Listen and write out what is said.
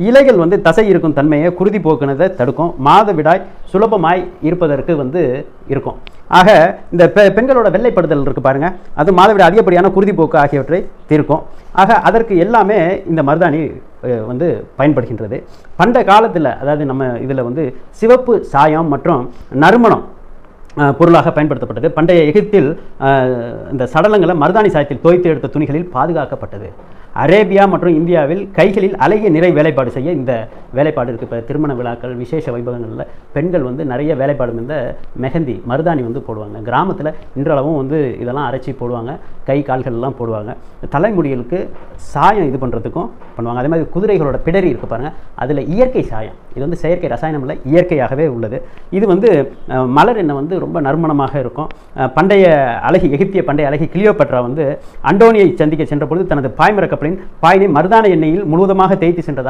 இலைகள் வந்து தசை இருக்கும் தன்மையை குருதி போக்குனதை தடுக்கும். மாதவிடாய் சுலபமாய் இருப்பதற்கு வந்து இருக்கும். ஆக இந்த பெண்களோட வெள்ளைப்படுதல் இருக்குது பாருங்கள், அது மாதவிடாய் அதிகப்படியான குருதி போக்கு ஆகியவற்றை தீர்க்கும். ஆக அதற்கு எல்லாமே இந்த மருதாணி வந்து பயன்படுகின்றது. பண்டைய காலத்தில், அதாவது நம்ம இதில் வந்து சிவப்பு சாயம் மற்றும் நறுமணம் பொருளாக பயன்படுத்தப்பட்டது. பண்டைய எகிப்தில் இந்த சடலங்களை மருதாணி சாயத்தில் தோய்த்து எடுத்த துணிகளில் பாதுகாக்கப்பட்டது. அரேபியா மற்றும் இந்தியாவில் கைகளில் அழகிய நிறை வேலைப்பாடு செய்ய இந்த வேலைப்பாடு இருக்குது. இப்போ திருமண விழாக்கள், விசேஷ வைபவங்களில் பெண்கள் வந்து நிறைய வேலைப்பாடு இந்த மெஹந்தி மருதாணி வந்து போடுவாங்க. கிராமத்தில் இன்றளவும் வந்து இதெல்லாம் அரைச்சி போடுவாங்க, கை கால்கள்லாம் போடுவாங்க. தலைமுடிகளுக்கு சாயம் இது பண்ணுறதுக்கும் பண்ணுவாங்க. அதே மாதிரி குதிரைகளோட பிடரி இருக்குது பாருங்கள், அதில் இயற்கை சாயம், இது வந்து செயற்கை ரசாயனம் இல்லை, இயற்கையாகவே உள்ளது. இது வந்து மலர் எண்ணெய் வந்து ரொம்ப நறுமணமாக இருக்கும். பண்டைய அழகி, எகிப்திய பண்டைய அழகி கிளியோபட்ரா வந்து அண்டோனியை சந்திக்க சென்ற பொழுது தனது பாய்மர கப்பலின் பாயினை மருதாணி எண்ணெயில் முழுவதுமாக தேய்த்து சென்றதாக